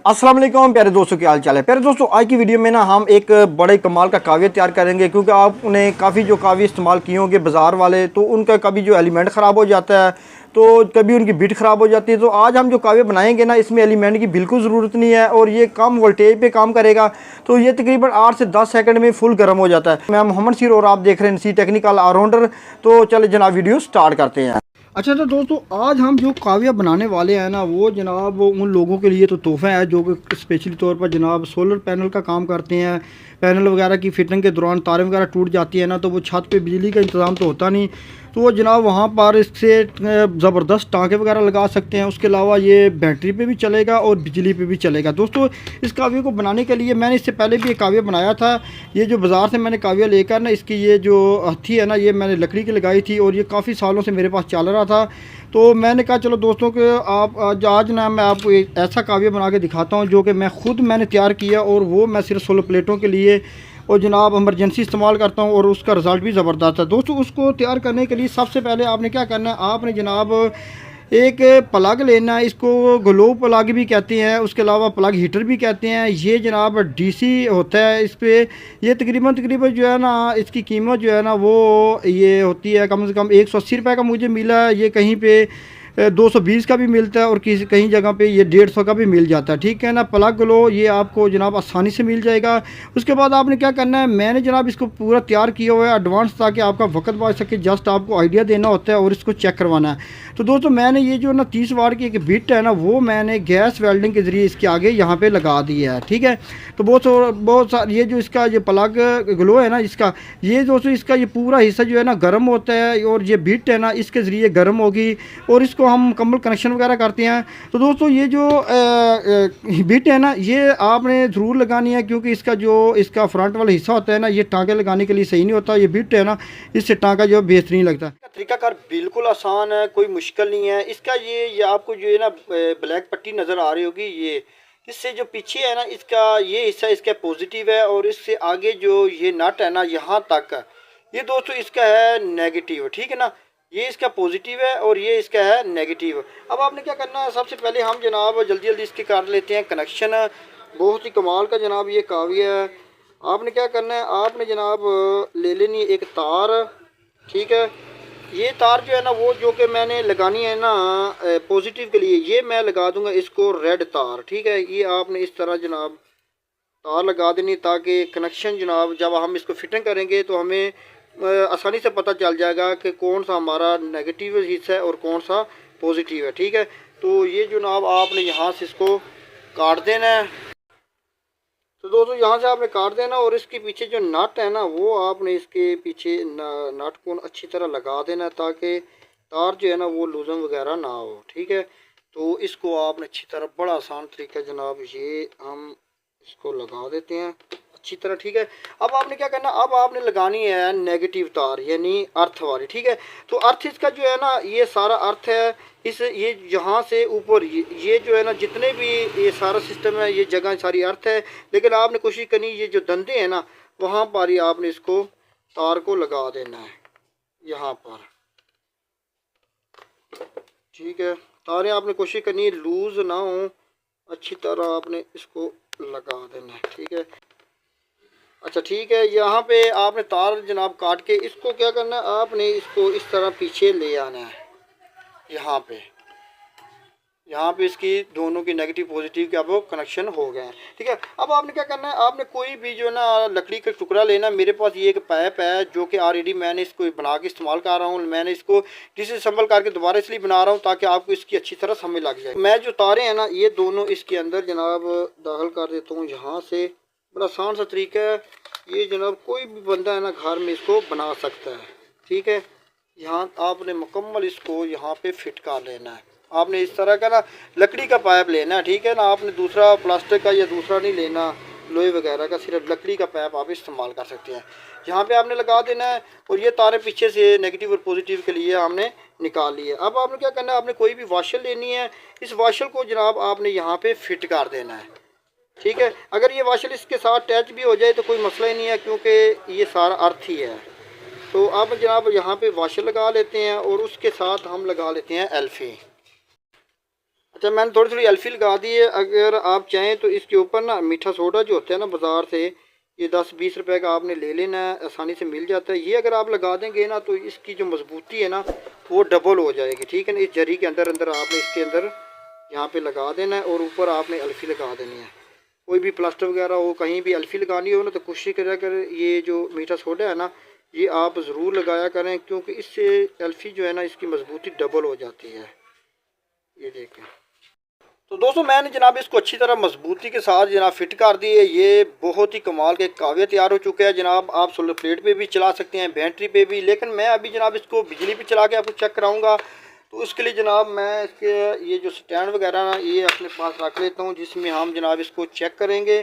अस्सलाम वालेकुम प्यारे दोस्तों, क्या हाल चाल है। प्यारे दोस्तों, आज की वीडियो में ना हम एक बड़े कमाल का काव्य तैयार करेंगे, क्योंकि आपने काफ़ी जो काव्य इस्तेमाल किए होंगे बाज़ार वाले, तो उनका कभी जो एलिमेंट ख़राब हो जाता है, तो कभी उनकी बिट ख़राब हो जाती है। तो आज हम जो काव्य बनाएंगे ना, इसमें एलिमेंट की बिल्कुल ज़रूरत नहीं है और ये कम वोल्टेज पे काम करेगा। तो ये तकरीबन 8 से 10 सेकंड में फुल गर्म हो जाता है। मैं मोहम्मद सीर और आप देख रहे हैं सी टेक्निकल ऑलराउंडर। तो चले जनाब वीडियो स्टार्ट करते हैं। अच्छा, तो दोस्तों आज हम जो काव्य बनाने वाले हैं ना, वो जनाब उन लोगों के लिए तो तोहफ़ा है जो कि स्पेशली तौर पर जनाब सोलर पैनल का काम करते हैं। पैनल वगैरह की फिटिंग के दौरान तारें वगैरह टूट जाती है ना, तो वो छत पे बिजली का इंतज़ाम तो होता नहीं, तो वो जनाब वहाँ पर इससे ज़बरदस्त टाँके वगैरह लगा सकते हैं। उसके अलावा ये बैटरी पे भी चलेगा और बिजली पे भी चलेगा। दोस्तों, इस काव्य को बनाने के लिए मैंने इससे पहले भी एक काव्य बनाया था। ये जो बाज़ार से मैंने काव्य लेकर ना, इसकी ये जो हथी है ना, ये मैंने लकड़ी की लगाई थी और ये काफ़ी सालों से मेरे पास चल रहा था। तो मैंने कहा चलो दोस्तों के आप आज ना मैं आपको एक ऐसा काव्य बना के दिखाता हूँ जो कि मैंने तैयार किया, और वो मैं सिर्फ सोलर प्लेटों के लिए और जनाब इमरजेंसी इस्तेमाल करता हूँ, और उसका रिज़ल्ट भी ज़बरदस्त है। दोस्तों, उसको तैयार करने के लिए सबसे पहले आपने क्या करना है, आपने जनाब एक प्लग लेना है। इसको ग्लो प्लग भी कहते हैं, उसके अलावा प्लग हीटर भी कहते हैं। ये जनाब डीसी होता है। इस पर ये तकरीबन जो है ना, इसकी कीमत जो है ना, वो ये होती है कम से कम 180 रुपये का मुझे मिला है। ये कहीं पे 220 का भी मिलता है और किसी कहीं जगह पे ये 150 का भी मिल जाता है। ठीक है ना। प्लग लो ये आपको जनाब आसानी से मिल जाएगा। उसके बाद आपने क्या करना है, मैंने जनाब इसको पूरा तैयार किया हुआ है एडवांस, ताकि आपका वक्त बच सके। जस्ट आपको आइडिया देना होता है और इसको चेक करवाना है। तो दोस्तों, मैंने ये जो ना 30 वाट की एक बिट है ना, वो मैंने गैस वेल्डिंग के ज़रिए इसके आगे यहाँ पर लगा दी है। ठीक है। तो बहुत ये जो इसका ये प्लग ग्लो है ना, इसका ये दोस्तों इसका ये पूरा हिस्सा जो है ना गर्म होता है, और ये बिट है ना इसके ज़रिए गर्म होगी और इसको हम मुकम्मल कनेक्शन वगैरह करते हैं। तो दोस्तों, ये जो बिट है ना, ये आपने ज़रूर लगानी है, क्योंकि इसका फ्रंट वाला हिस्सा होता है ना, ये टाँके लगाने के लिए सही नहीं होता। ये बिट है ना, इससे टाँका जो बेहतरीन लगता है। तरीकाकार बिल्कुल आसान है, कोई मुश्किल नहीं है इसका। ये आपको जो है ना ब्लैक पट्टी नज़र आ रही होगी, ये इससे जो पीछे है ना, इसका ये हिस्सा इसका पॉजिटिव है, और इससे आगे जो ये नट है ना यहाँ तक, ये दोस्तों इसका है नेगेटिव। ठीक है ना। ये इसका पॉजिटिव है और ये इसका है नेगेटिव। अब आपने क्या करना है, सबसे पहले हम जनाब जल्दी जल्दी इसके कर लेते हैं कनेक्शन। बहुत ही कमाल का जनाब ये काव्य है। आपने क्या करना है, आपने जनाब ले लेनी है एक तार। ठीक है। ये तार जो है ना, वो जो कि मैंने लगानी है ना पॉजिटिव के लिए, ये मैं लगा दूंगा इसको रेड तार। ठीक है। ये आपने इस तरह जनाब तार लगा देनी, ताकि कनेक्शन जनाब जब हम इसको फिटिंग करेंगे तो हमें आसानी से पता चल जाएगा कि कौन सा हमारा नेगेटिव हिस्सा है और कौन सा पॉजिटिव है। ठीक है। तो ये जनाब आपने यहाँ से इसको काट देना है। तो दोस्तों, यहाँ से आपने काट देना, और इसके पीछे जो नट है ना, वो आपने इसके पीछे नट को अच्छी तरह लगा देना, ताकि तार जो है ना वो लूजन वगैरह ना हो। ठीक है। तो इसको आपने अच्छी तरह, बड़ा आसान तरीका जनाब, ये हम इसको लगा देते हैं अच्छी तरह। ठीक है। अब आपने क्या करना, अब आपने लगानी है नेगेटिव तार, यानी अर्थ वाली। ठीक है। तो अर्थ इसका जो है ना, ये सारा अर्थ है इस ये यहाँ से ऊपर ये जो है ना, जितने भी ये सारा सिस्टम है, ये जगह सारी अर्थ है। लेकिन आपने कोशिश करनी, ये जो धंधे हैं ना, वहाँ पर ही आपने इसको तार को लगा देना है यहाँ पर। ठीक है। तारें आपने कोशिश करनी है लूज ना हो, अच्छी तरह आपने इसको लगा देना है। ठीक है। अच्छा, ठीक है। यहाँ पे आपने तार जनाब काट के इसको क्या करना है, आपने इसको इस तरह पीछे ले आना है। यहाँ पे इसकी दोनों की नेगेटिव पॉजिटिव के अब कनेक्शन हो गए हैं। ठीक है। अब आपने क्या करना है, आपने कोई भी जो ना लकड़ी का टुकड़ा लेना। मेरे पास ये एक पाइप है जो कि ऑलरेडी मैंने इसको बना के इस्तेमाल कर रहा हूँ। मैंने इसको डिसअसेंबल करके दोबारा इसलिए बना रहा हूँ ताकि आपको इसकी अच्छी तरह समझ लग जाए। मैं जो तारें हैं ना, ये दोनों इसके अंदर जनाब दाखिल कर देता हूँ यहाँ से। बड़ा आसान सा तरीका है ये जनाब, कोई भी बंदा है ना घर में इसको बना सकता है। ठीक है। यहाँ आपने मुकम्मल इसको यहाँ पे फिट कर लेना है। आपने इस तरह का ना लकड़ी का पाइप लेना है। ठीक है ना। आपने दूसरा प्लास्टिक का या दूसरा नहीं लेना, लोहे वगैरह का, सिर्फ लकड़ी का पाइप आप इस्तेमाल कर सकते हैं। यहाँ पे आपने लगा देना है, और ये तारें पीछे से नेगेटिव और पॉजिटिव के लिए हमने निकाल ली है। अब आपने क्या करना है, आपने कोई भी वाशर लेनी है। इस वाशर को जनाब आपने यहाँ पे फिट कर देना है। ठीक है। अगर ये वाशर इसके साथ अटैच भी हो जाए तो कोई मसला ही नहीं है, क्योंकि ये सारा अर्थ ही है। तो अब जनाब यहाँ पे वाशर लगा लेते हैं, और उसके साथ हम लगा लेते हैं एल्फी। अच्छा, मैंने थोड़ी थोड़ी एल्फी लगा दी है। अगर आप चाहें तो इसके ऊपर ना मीठा सोडा जो होता है ना बाज़ार से, ये 10-20 रुपए का आपने ले लेना है, आसानी से मिल जाता है। ये अगर आप लगा देंगे ना तो इसकी जो मजबूती है ना वो डबल हो जाएगी, ठीक है ना। इस जरी के अंदर अंदर आपने इसके अंदर यहाँ पे लगा देना है और ऊपर आपने एल्फी लगा देनी है। कोई भी प्लास्टर वगैरह हो, कहीं भी एल्फी लगानी हो ना तो कोशिश करा कर ये जो मीठा सोडा है ना ये आप ज़रूर लगाया करें, क्योंकि इससे एल्फी जो है ना इसकी मजबूती डबल हो जाती है। ये देखें। तो दोस्तों मैंने जनाब इसको अच्छी तरह मजबूती के साथ जनाब फिट कर दी है। ये बहुत ही कमाल के काव्य तैयार हो चुका है जनाब। आप सोलर प्लेट पे भी चला सकते हैं, बैटरी पे भी, लेकिन मैं अभी जनाब इसको बिजली पे चला के आपको चेक कराऊंगा। तो उसके लिए जनाब मैं इसके ये जो स्टैंड वगैरह ना ये अपने पास रख लेता हूँ, जिसमें हम जनाब इसको चेक करेंगे।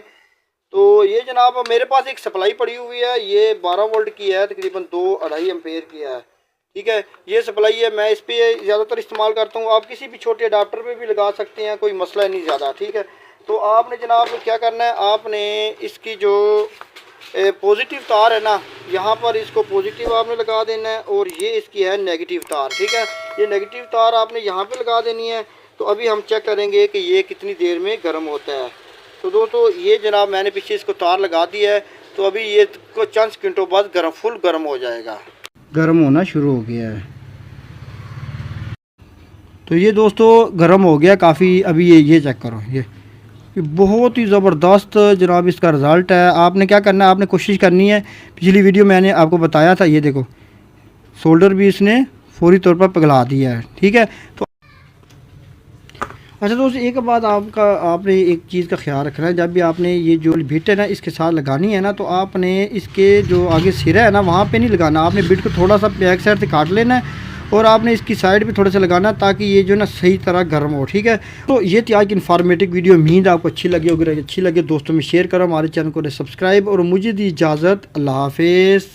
तो ये जनाब मेरे पास एक सप्लाई पड़ी हुई है, ये 12 वोल्ट की है, तकरीबन 2-2.5 एम्पेयर की है, ठीक है। ये सप्लाई है, मैं इस पर ज़्यादातर इस्तेमाल करता हूँ। आप किसी भी छोटे अडाप्टर पे भी लगा सकते हैं, कोई मसला नहीं ज़्यादा, ठीक है। तो आपने जनाब क्या करना है, आपने इसकी जो पॉजिटिव तार है ना यहाँ पर इसको पॉजिटिव आपने लगा देना है, और ये इसकी है नेगेटिव तार, ठीक है। ये नेगेटिव तार आपने यहाँ पे लगा देनी है। तो अभी हम चेक करेंगे कि ये कितनी देर में गर्म होता है। तो दोस्तों ये जनाब मैंने पीछे इसको तार लगा दी है, तो अभी ये को चंद सेकंडों बाद फुल गर्म हो जाएगा। गर्म होना शुरू हो गया है। तो ये दोस्तों गर्म हो गया काफ़ी। अभी ये चेक करो, ये बहुत ही ज़बरदस्त जनाब इसका रिज़ल्ट है। आपने क्या करना है, आपने कोशिश करनी है, पिछली वीडियो मैंने आपको बताया था, ये देखो सोल्डर भी इसने फौरी तौर पर पिघला दिया है, ठीक है। तो अच्छा दोस्तों एक बात आपने एक चीज़ का ख्याल रखना है, जब भी आपने ये जो बिट है ना इसके साथ लगानी है ना, तो आपने इसके जो आगे सिरा है ना वहाँ पे नहीं लगाना। आपने बिट को थोड़ा सा बैक साइड से काट लेना है और आपने इसकी साइड पे थोड़ा सा लगाना, ताकि ये जो ना सही तरह गर्म हो, ठीक है। तो ये थी आज की इन्फॉर्मेटिव वीडियो। उम्मीद आपको अच्छी लगी होगी। अच्छी लगे दोस्तों में शेयर करो, हमारे चैनल को सब्सक्राइब, और मुझे दी इजाज़त। अल्लाह हाफिज़।